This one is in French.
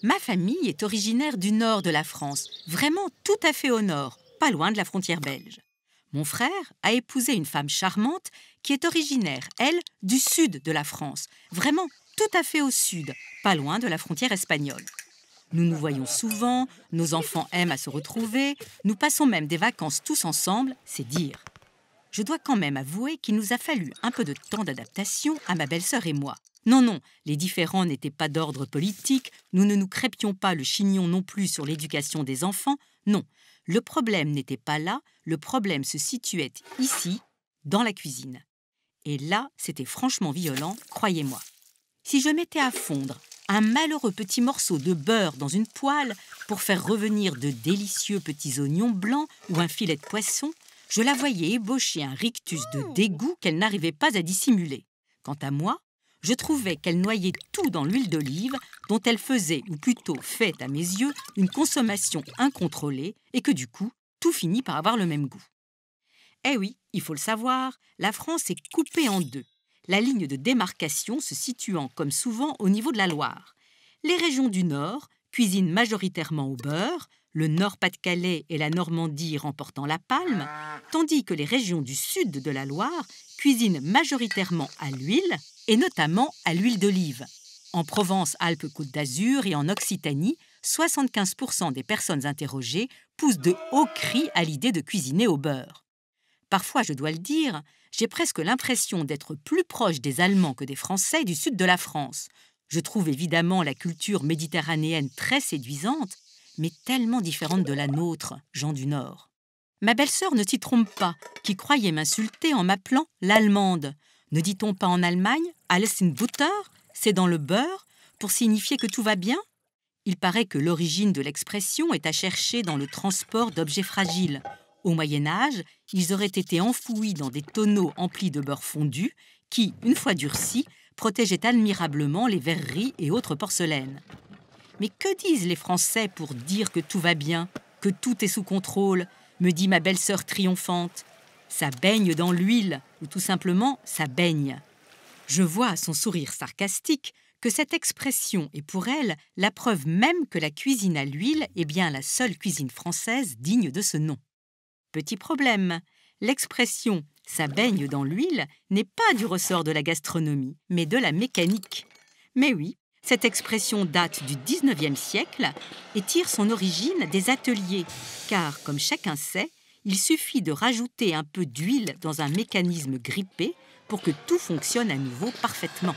Ma famille est originaire du nord de la France, vraiment tout à fait au nord, pas loin de la frontière belge. Mon frère a épousé une femme charmante qui est originaire, elle, du sud de la France, vraiment tout à fait au sud, pas loin de la frontière espagnole. Nous nous voyons souvent, nos enfants aiment à se retrouver, nous passons même des vacances tous ensemble, c'est dire. Je dois quand même avouer qu'il nous a fallu un peu de temps d'adaptation à ma belle-sœur et moi. Non, non, les différends n'étaient pas d'ordre politique, nous ne nous crêpions pas le chignon non plus sur l'éducation des enfants, non. Le problème n'était pas là, le problème se situait ici, dans la cuisine. Et là, c'était franchement violent, croyez-moi. Si je mettais à fondre un malheureux petit morceau de beurre dans une poêle pour faire revenir de délicieux petits oignons blancs ou un filet de poisson, je la voyais ébaucher un rictus de dégoût qu'elle n'arrivait pas à dissimuler. Quant à moi, je trouvais qu'elle noyait tout dans l'huile d'olive dont elle faisait, ou plutôt fait à mes yeux, une consommation incontrôlée et que du coup, tout finit par avoir le même goût. Eh oui, il faut le savoir, la France est coupée en deux. La ligne de démarcation se situant comme souvent au niveau de la Loire. Les régions du Nord cuisinent majoritairement au beurre, le Nord-Pas-de-Calais et la Normandie remportant la palme, tandis que les régions du sud de la Loire cuisinent majoritairement à l'huile, et notamment à l'huile d'olive. En Provence, Alpes-Côte d'Azur et en Occitanie, 75% des personnes interrogées poussent de hauts cris à l'idée de cuisiner au beurre. Parfois, je dois le dire, j'ai presque l'impression d'être plus proche des Allemands que des Français du sud de la France. Je trouve évidemment la culture méditerranéenne très séduisante, mais tellement différente de la nôtre, gens du Nord. Ma belle-sœur ne s'y trompe pas, qui croyait m'insulter en m'appelant l'Allemande. Ne dit-on pas en Allemagne « alles in Butter », c'est dans le beurre, pour signifier que tout va bien? Il paraît que l'origine de l'expression est à chercher dans le transport d'objets fragiles. Au Moyen-Âge, ils auraient été enfouis dans des tonneaux emplis de beurre fondu qui, une fois durcis, protégeaient admirablement les verreries et autres porcelaines. Mais que disent les Français pour dire que tout va bien, que tout est sous contrôle, me dit ma belle-sœur triomphante. Ça baigne dans l'huile, ou tout simplement, ça baigne. Je vois à son sourire sarcastique que cette expression est pour elle la preuve même que la cuisine à l'huile est bien la seule cuisine française digne de ce nom. Petit problème, l'expression « ça baigne dans l'huile » n'est pas du ressort de la gastronomie, mais de la mécanique. Mais oui, cette expression date du XIXe siècle et tire son origine des ateliers, car, comme chacun sait, il suffit de rajouter un peu d'huile dans un mécanisme grippé pour que tout fonctionne à nouveau parfaitement.